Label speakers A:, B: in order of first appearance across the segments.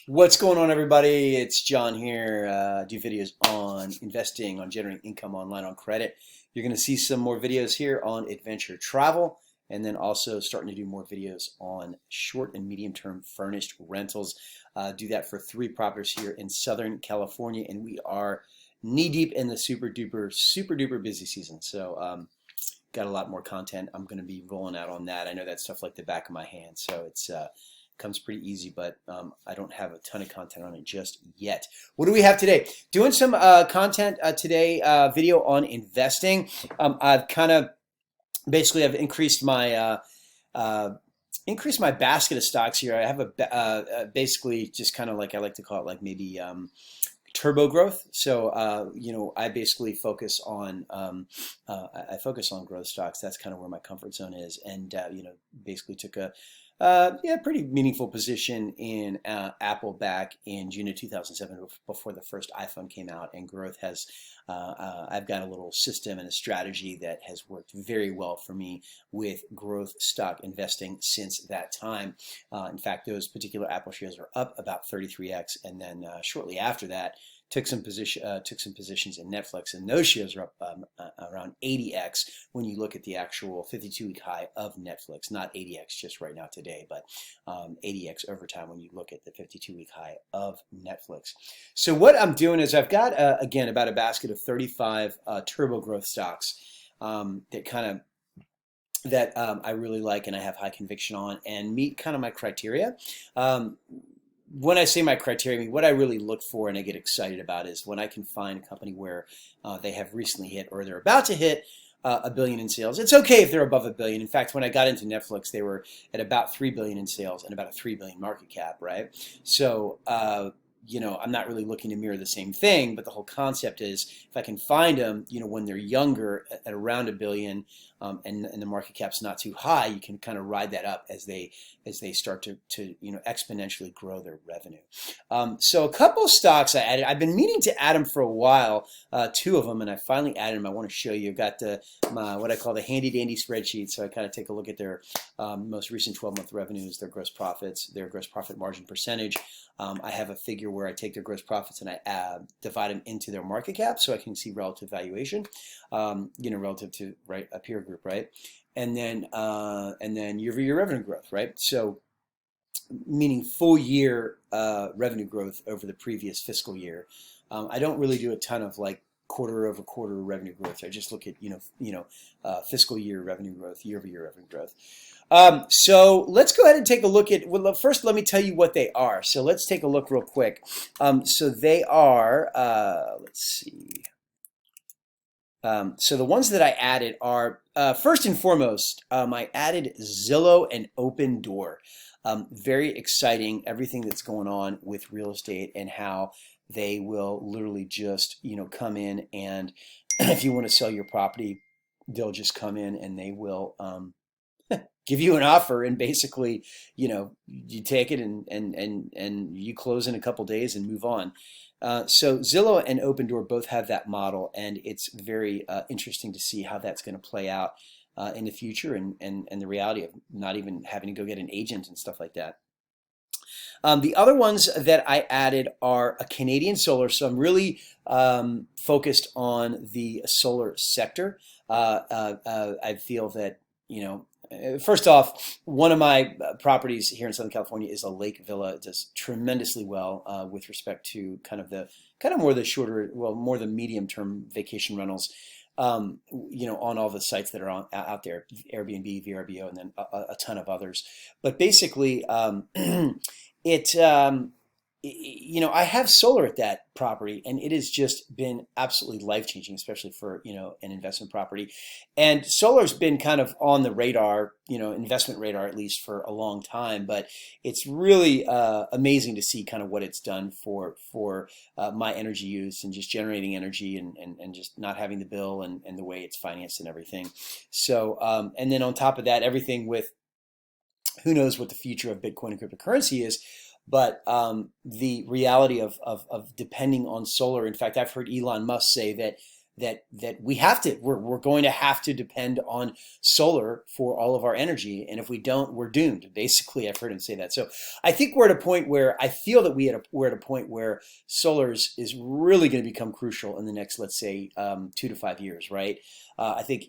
A: What's going on, everybody? It's John here. Do videos on investing, on generating income online on credit. You're going to see some more videos here on adventure travel, and then also starting to do more videos on short and medium term furnished rentals. Do that for 3 properties here in Southern California, and we are knee deep in the super duper busy season. So got a lot more content I'm going to be rolling out on that. I know that stuff like the back of my hand, so it's comes pretty easy, but I don't have a ton of content on it just yet. What do we have today? Doing some content today, video on investing. I've kind of basically I've increased my basket of stocks here. I have a basically just kind of like I like to call it like maybe turbo growth. So I basically focus on I focus on growth stocks. That's kind of where my comfort zone is, and basically took a pretty meaningful position in Apple back in June of 2007 before the first iPhone came out. And growth has, I've got a little system and a strategy that has worked very well for me with growth stock investing since that time. In fact, those particular Apple shares are up about 33x, and then shortly after that, took some positions in Netflix, and those shares are up around 80x when you look at the actual 52-week high of Netflix. Not 80x just right now today, but 80x over time when you look at the 52-week high of Netflix. So what I'm doing is I've got again about a basket of 35 turbo growth stocks that I really like and I have high conviction on and meet kind of my criteria. When I say my criteria, I mean what I really look for and I get excited about is when I can find a company where they have recently hit or they're about to hit $1 billion in sales. It's okay if they're above $1 billion. In fact, when I got into Netflix, they were at about $3 billion in sales and about a $3 billion market cap, right? So I'm not really looking to mirror the same thing, but the whole concept is if I can find them, when they're younger at around $1 billion, and the market cap's not too high, you can kind of ride that up as they start to exponentially grow their revenue. So a couple of stocks I added. I've been meaning to add them for a while, 2 of them, and I finally added them. I want to show you. I've got what I call the handy dandy spreadsheet. So I kind of take a look at their most recent 12-month revenues, their gross profits, their gross profit margin percentage. I have a figure where I take their gross profits and I divide them into their market cap, so I can see relative valuation, relative to a peer group, right? And then year-over-year revenue growth, right? So meaning full year revenue growth over the previous fiscal year. I don't really do a ton of like quarter-over-quarter revenue growth. I just look at fiscal year revenue growth, year-over-year revenue growth. So let's go ahead and take a look at, well, first let me tell you what they are. So let's take a look real quick. So they are, let's see. So the ones that I added are, first and foremost, I added Zillow and Opendoor. Very exciting, everything that's going on with real estate and how they will literally just, come in and if you want to sell your property, they'll just come in and they will give you an offer, and basically, you take it and you close in a couple days and move on. So Zillow and Opendoor both have that model, and it's very interesting to see how that's going to play out in the future and the reality of not even having to go get an agent and stuff like that. The other ones that I added are a Canadian solar, so I'm really focused on the solar sector. I feel that, first off, one of my properties here in Southern California is a lake villa. It does tremendously well with respect to more the shorter, more the medium-term vacation rentals. On all the sites that are out there, Airbnb, VRBO, and then a ton of others. But basically, I have solar at that property, and it has just been absolutely life-changing, especially for, an investment property. And solar's been kind of on the radar, investment radar at least for a long time, but it's really amazing to see kind of what it's done for my energy use and just generating energy and just not having the bill and the way it's financed and everything. So, and then on top of that, everything with who knows what the future of Bitcoin and cryptocurrency is. But the reality of depending on solar, in fact, I've heard Elon Musk say that that we're going to have to depend on solar for all of our energy, and if we don't, we're doomed. Basically, I've heard him say that. So I think we're at a point where I feel that we're at a point where solar is really going to become crucial in the next, let's say, 2 to 5 years, right? I think,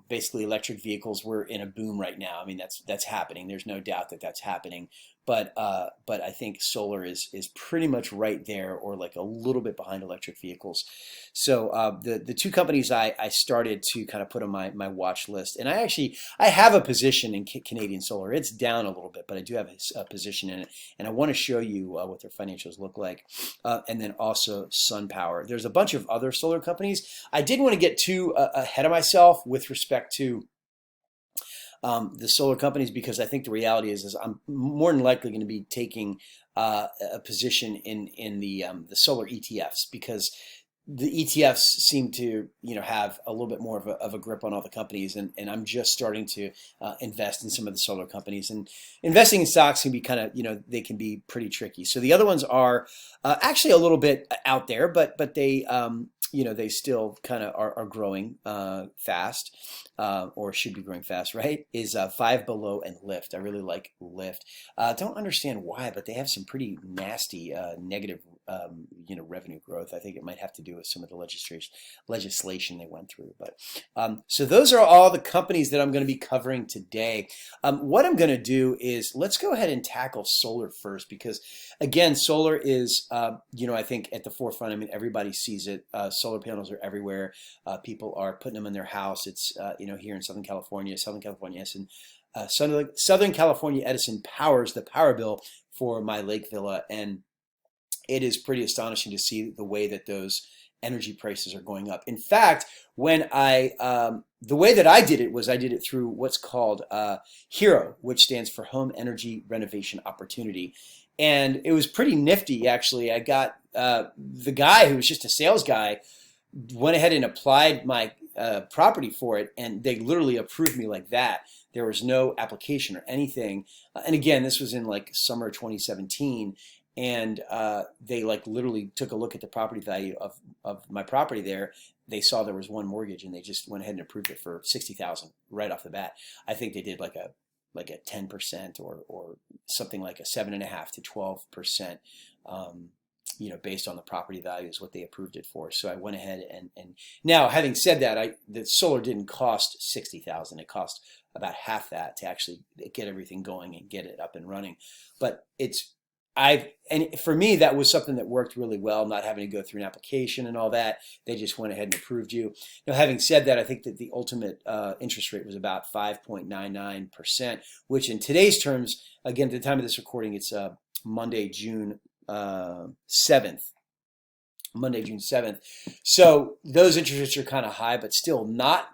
A: basically electric vehicles, we're in a boom right now. I mean, that's happening. There's no doubt that that's happening. But I think solar is pretty much right there, or like a little bit behind electric vehicles. So the two companies I started to kind of put on my watch list, and I have a position in Canadian Solar. It's down a little bit, but I do have a position in it, and I want to show you what their financials look like. And then also SunPower. There's a bunch of other solar companies. I didn't want to get too ahead of myself with respect to the solar companies, because I think the reality is I'm more than likely going to be taking a position in the solar ETFs, because the ETFs seem to have a little bit more of a grip on all the companies, and I'm just starting to invest in some of the solar companies. And investing in stocks can be kind of they can be pretty tricky. So the other ones are actually a little bit out there, but they they still kind of are growing fast, or should be growing fast, right? Is Five Below and Lyft. I really like Lyft. Don't understand why, but they have some pretty nasty negative revenue growth. I think it might have to do with some of the legislation they went through. But so those are all the companies that I'm going to be covering today. What I'm going to do is, let's go ahead and tackle solar first, because again, solar is I think at the forefront. I mean, everybody sees it. Solar panels are everywhere. People are putting them in their house. It's here in Southern California. Edison, Southern California Edison powers the power bill for my lake villa, and it is pretty astonishing to see the way that those energy prices are going up. In fact, when the way that I did it was I did it through what's called HERO, which stands for Home Energy Renovation Opportunity. And it was pretty nifty, actually. I got the guy who was just a sales guy went ahead and applied my property for it, and they literally approved me like that. There was no application or anything. And again, this was in like summer 2017. And they like literally took a look at the property value of my property there. They saw there was one mortgage, and they just went ahead and approved it for $60,000 right off the bat. I think they did like a 10% or something like a 7.5 to 12%, based on the property value is what they approved it for. So I went ahead and now, having said that, the solar didn't cost $60,000. It cost about half that to actually get everything going and get it up and running. But and for me, that was something that worked really well, not having to go through an application and all that. They just went ahead and approved you. Now, having said that, I think that the ultimate interest rate was about 5.99%, which in today's terms, again, at the time of this recording, it's Monday, June 7th. Monday, June 7th. So those interest rates are kind of high, but still not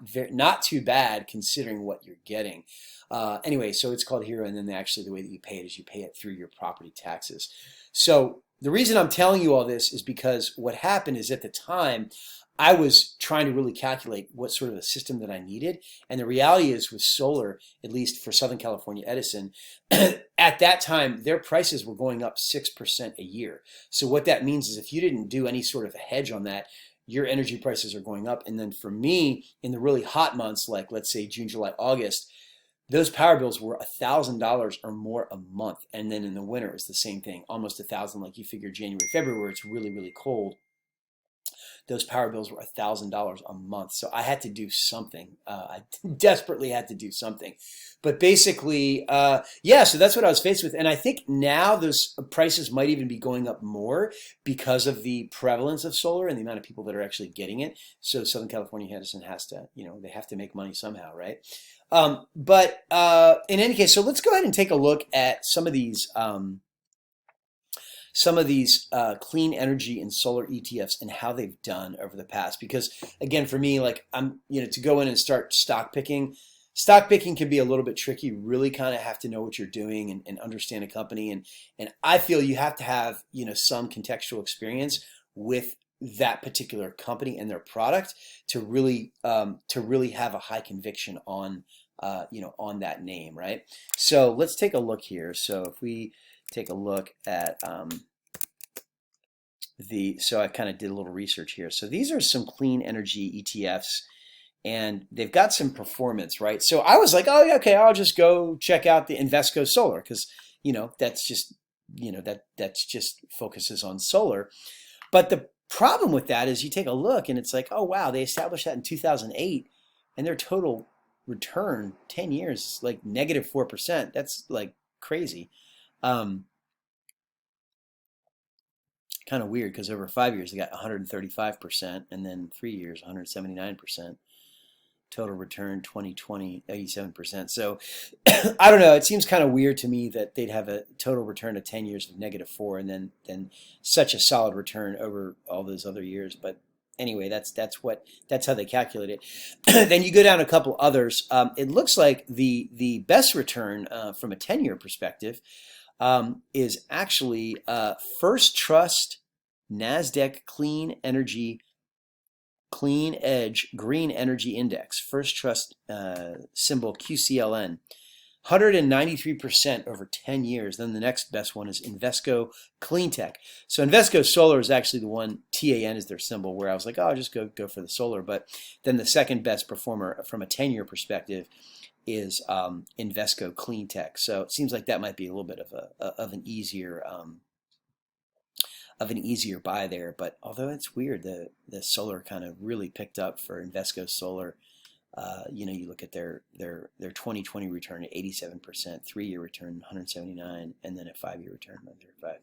A: too bad considering what you're getting. Anyway, so it's called HERO, and then actually the way that you pay it is you pay it through your property taxes. So the reason I'm telling you all this is because what happened is, at the time, I was trying to really calculate what sort of a system that I needed. And the reality is, with solar, at least for Southern California Edison, at that time, their prices were going up 6% a year. So what that means is, if you didn't do any sort of a hedge on that, your energy prices are going up. And then for me, in the really hot months, like let's say June, July, August, those power bills were $1,000 or more a month. And then in the winter, it's the same thing, almost $1,000. Like you figure January, February, where it's really, really cold, those power bills were $1,000 a month. So I had to do something. I desperately had to do something. But basically, so that's what I was faced with. And I think now those prices might even be going up more because of the prevalence of solar and the amount of people that are actually getting it. So Southern California Edison has to, they have to make money somehow, right? But in any case, so let's go ahead and take a look at some of these clean energy and solar ETFs and how they've done over the past. Because again, for me, like to go in and start stock picking can be a little bit tricky. You really kind of have to know what you're doing and understand a company. And I feel you have to have, some contextual experience with that particular company and their product to really have a high conviction on on that name, right? So let's take a look here. So if we take a look at so I kind of did a little research here. So these are some clean energy ETFs, and they've got some performance, right? So I was like, oh yeah, okay, I'll just go check out the Invesco Solar because that's just that's just focuses on solar. But the problem with that is you take a look and it's like, oh wow, they established that in 2008, and their total return 10 years is like -4%. That's like crazy. Um, Kind of weird because over 5 years they got 135%, and then 3 years 179%. Total return 2020 87%. So I don't know. It seems kind of weird to me that they'd have a total return of 10 years of -4, and then such a solid return over all those other years. But anyway, that's how they calculate it. Then you go down a couple others. It looks like the best return from a 10-year perspective is actually First Trust NASDAQ Clean Edge Green Energy Index, First Trust symbol QCLN, 193% over 10 years. Then the next best one is Invesco Cleantech. So Invesco Solar is actually the one, TAN is their symbol, where I was like, oh, I'll just go for the solar. But then the second best performer from a 10-year perspective is Invesco Cleantech. So it seems like that might be a little bit of an easier buy there. But although it's weird, the solar kind of really picked up for Invesco Solar. You look at their 2020 return at 87%, 3-year return 179, and then a 5-year return 135.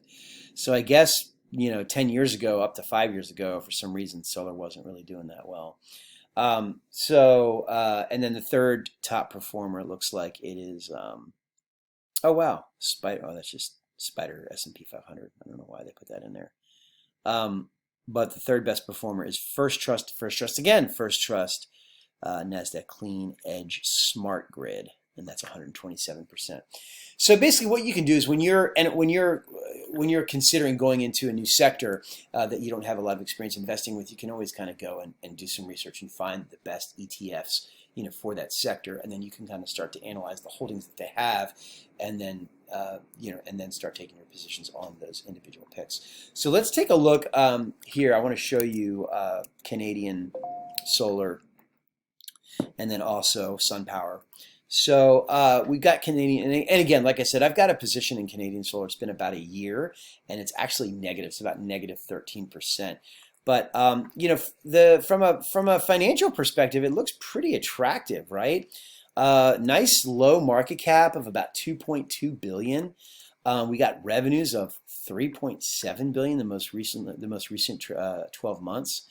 A: So I guess 10 years ago up to 5 years ago, for some reason solar wasn't really doing that well. And then the third top performer looks like it is oh wow, Spider. Oh, that's just Spider S&P 500. I don't know why they put that in there. But the third best performer is First Trust again, First Trust NASDAQ Clean Edge Smart Grid, and that's 127%. So basically, what you can do is when you're considering going into a new sector that you don't have a lot of experience investing with, you can always kind of go and do some research and find the best ETFs for that sector, and then you can kind of start to analyze the holdings that they have, and then and then start taking your positions on those individual picks. So let's take a look here. I want to show you Canadian Solar and then also SunPower. So we've got Canadian, and again, like I said, I've got a position in Canadian Solar. It's been about a year, and it's actually negative. It's about -13%. But from a financial perspective, it looks pretty attractive, right? Nice low market cap of about 2.2 billion. We got revenues of 3.7 billion the most recent 12 months.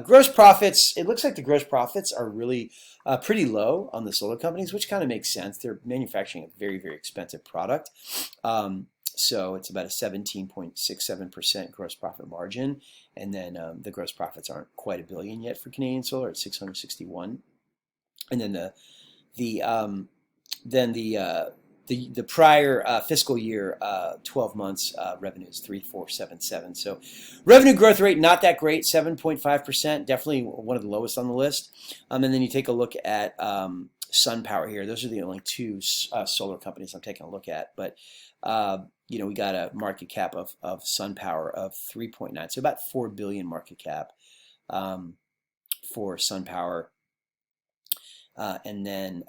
A: Gross profits, it looks like the gross profits are really pretty low on the solar companies, which kind of makes sense. They're manufacturing a very, very expensive product. So it's about a 17.67% gross profit margin. And then the gross profits aren't quite $1 billion yet for Canadian Solar at 661. And then the prior fiscal year 12 months revenue is 3,477. So revenue growth rate not that great, 7.5%, definitely one of the lowest on the list. And then you take a look at SunPower here. Those are the only two solar companies I'm taking a look at. But we got a market cap of SunPower of 3.9, so about 4 billion market cap for SunPower. And then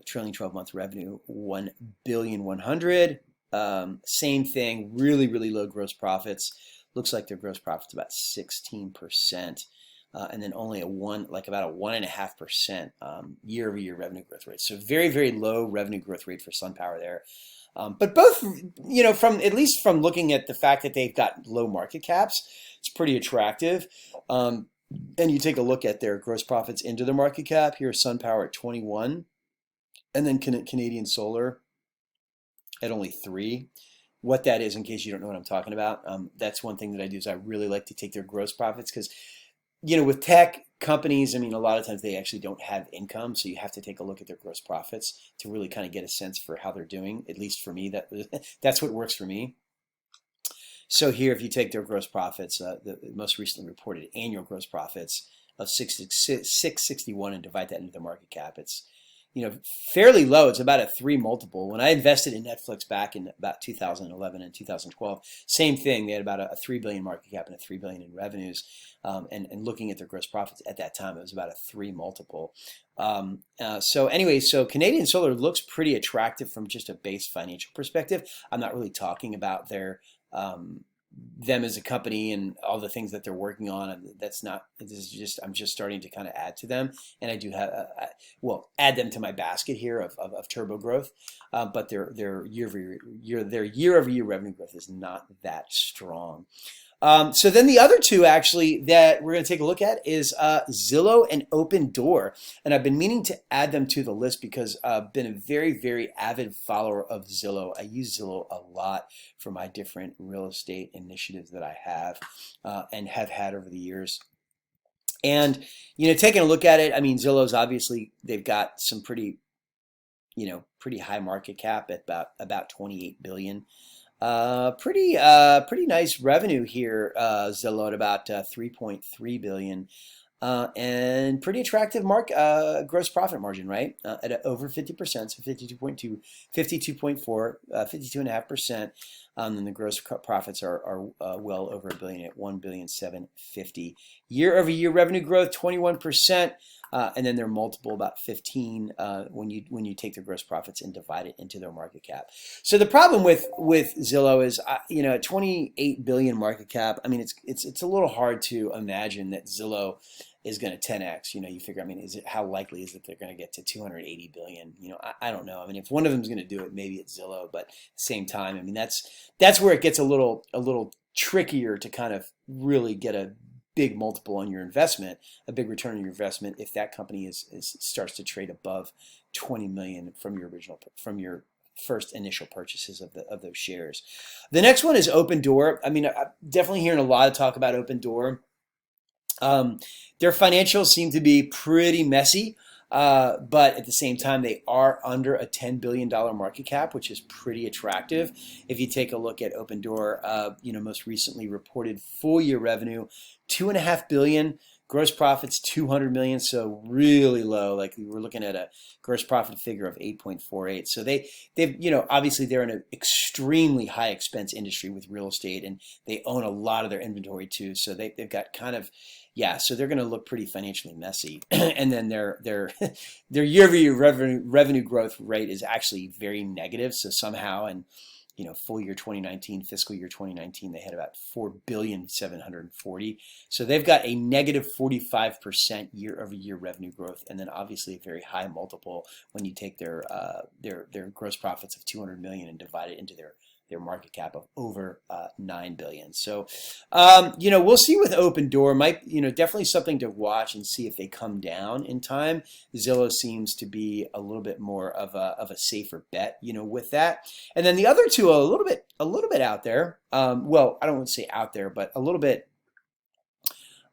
A: trailing 12-month revenue, 1,100,000,000. Same thing, really, really low gross profits. Looks like their gross profits about 16%, and then only about a 1.5% year-over-year revenue growth rate. So very, very low revenue growth rate for SunPower there. But both, from at least from looking at the fact that they've got low market caps, it's pretty attractive. And you take a look at their gross profits into their market cap. Here's SunPower at 21, and then Canadian Solar at only 3. What that is, in case you don't know what I'm talking about, that's one thing that I do is I really like to take their gross profits because, with tech companies, I mean, a lot of times they actually don't have income, so you have to take a look at their gross profits to really kind of get a sense for how they're doing. At least for me, that's what works for me. So here, if you take their gross profits, the most recently reported annual gross profits of 661 and divide that into the market cap, it's fairly low. It's about a 3 multiple. When I invested in Netflix back in about 2011 and 2012, same thing. They had about a 3 billion market cap and a 3 billion in revenues. And looking at their gross profits at that time, it was about a 3 multiple. So anyway, so Canadian Solar looks pretty attractive from just a base financial perspective. I'm not really talking about their them as a company and all the things that they're working on. That's not. This is just. I'm just starting to kind of add to them, and I do have add them to my basket here of turbo growth. But their year over year revenue growth is not that strong. So then the other two actually that we're going to take a look at is Zillow and Opendoor. And I've been meaning to add them to the list because I've been a very, very avid follower of Zillow. I use Zillow a lot for my different real estate initiatives that I have and have had over the years. And, taking a look at it, I mean, Zillow's obviously, they've got some pretty high market cap at about 28 billion. Pretty nice revenue here, Zillow at about 3.3 billion, and pretty attractive gross profit margin, right? At over 50%, so 52.2, 52.4, 52.5%. And the gross profits are well over $1 billion at 1,750,000,000. Year over year revenue growth 21%. And then their multiple about 15 when you take their gross profits and divide it into their market cap. So the problem with Zillow is at 28 billion market cap. I mean it's a little hard to imagine that Zillow is going to 10x. You figure. I mean, how likely is it they're going to get to 280 billion? I don't know. I mean, if one of them is going to do it, maybe it's Zillow. But at the same time, I mean that's where it gets a little trickier to kind of really get a big multiple on your investment, a big return on your investment if that company starts to trade above 20 million from your first initial purchases of those shares. The next one is Opendoor. I mean, I'm definitely hearing a lot of talk about Opendoor. Their financials seem to be pretty messy, but at the same time, they are under a $10 billion market cap, which is pretty attractive. If you take a look at Opendoor, most recently reported full year revenue, $2.5 billion, gross profits 200 million, so really low. Like we're looking at a gross profit figure of 8.48. So they've obviously they're in an extremely high expense industry with real estate, and they own a lot of their inventory too. So they've got kind of so they're going to look pretty financially messy. And then their year over year revenue growth rate is actually very negative. So somehow full year 2019, fiscal year 2019, they had about 4,740,000,000. So they've got a negative 45% year over year revenue growth, and then obviously a very high multiple when you take their gross profits of 200 million and divide it into their market cap of over 9 billion. So, we'll see with Opendoor. Might, definitely something to watch and see if they come down in time. Zillow seems to be a little bit more of a safer bet, with that. And then the other two are a little bit out there. Well, I don't want to say out there, but a little bit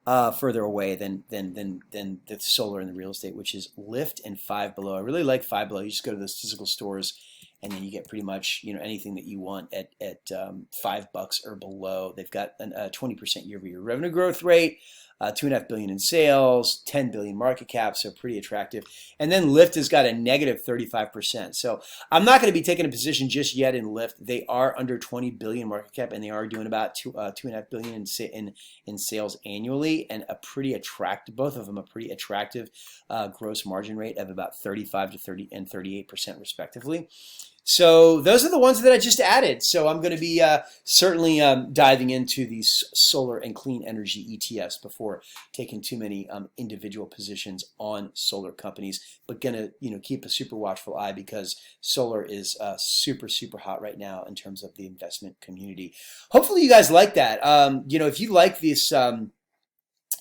A: further away than the solar and the real estate, which is Lyft and Five Below. I really like Five Below. You just go to those physical stores, and then you get pretty much anything that you want at $5 or below. They've got a 20% year-over-year revenue growth rate, 2.5 billion in sales, 10 billion market cap, so pretty attractive. And then Lyft has got a negative 35%. So I'm not going to be taking a position just yet in Lyft. They are under 20 billion market cap, and they are doing about 2.5 billion in sales annually, and both of them a pretty attractive gross margin rate of about 35 to 30 and 38% respectively. So those are the ones that I just added. So I'm going to be certainly diving into these solar and clean energy ETFs before taking too many individual positions on solar companies, but going to keep a super watchful eye because solar is super hot right now in terms of the investment community. Hopefully you guys like that. If you like this.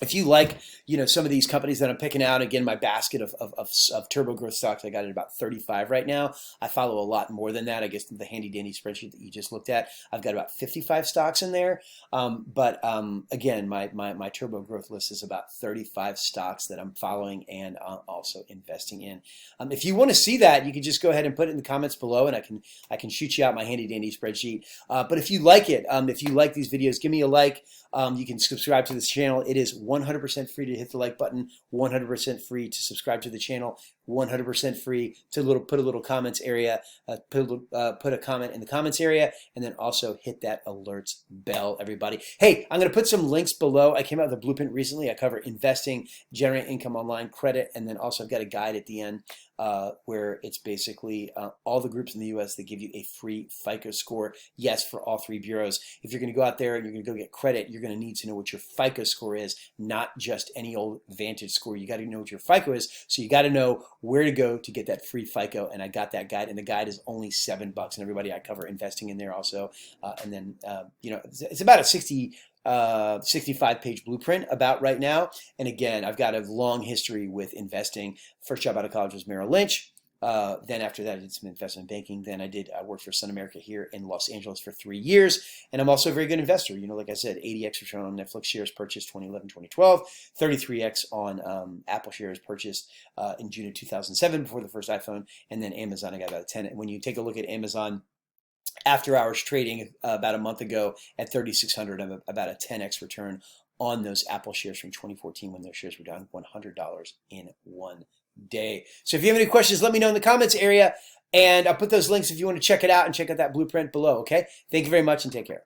A: If you like, some of these companies that I'm picking out, again, my basket of turbo growth stocks, I got it about 35 right now. I follow a lot more than that. I guess the handy dandy spreadsheet that you just looked at, I've got about 55 stocks in there. But again, my turbo growth list is about 35 stocks that I'm following and also investing in. If you want to see that, you can just go ahead and put it in the comments below, and I can shoot you out my handy dandy spreadsheet. But if you like it, if you like these videos, give me a like. You can subscribe to this channel. It is 100% free to hit the like button, 100% free to subscribe to the channel, 100% free to put a little comments area, put a comment in the comments area, and then also hit that alerts bell, everybody. Hey, I'm going to put some links below. I came out with a blueprint recently. I cover investing, generate income online, credit, and then also I've got a guide at the end where it's basically all the groups in the U.S. that give you a free FICO score. Yes, for all 3 bureaus. If you're going to go out there and you're going to go get credit, you're going to need to know what your FICO score is, not just any old Vantage score. You got to know what your FICO is, so you got to know where to go to get that free FICO. And I got that guide, and the guide is only $7. And everybody, I cover investing in there also, and then it's about a 65-page blueprint about right now. And again, I've got a long history with investing. First job out of college was Merrill Lynch. Then after that, I did some investment banking. Then I worked for Sun America here in Los Angeles for 3 years. And I'm also a very good investor. Like I said, 80x return on Netflix shares purchased 2011, 2012, 33x on Apple shares purchased in June of 2007 before the first iPhone. And then Amazon, I got about a 10. And when you take a look at Amazon, after hours trading about a month ago at 3,600, about a 10x return on those Apple shares from 2014 when their shares were down $100 in 1 day. So if you have any questions, let me know in the comments area, and I'll put those links if you want to check it out and check out that blueprint below. Okay, thank you very much and take care.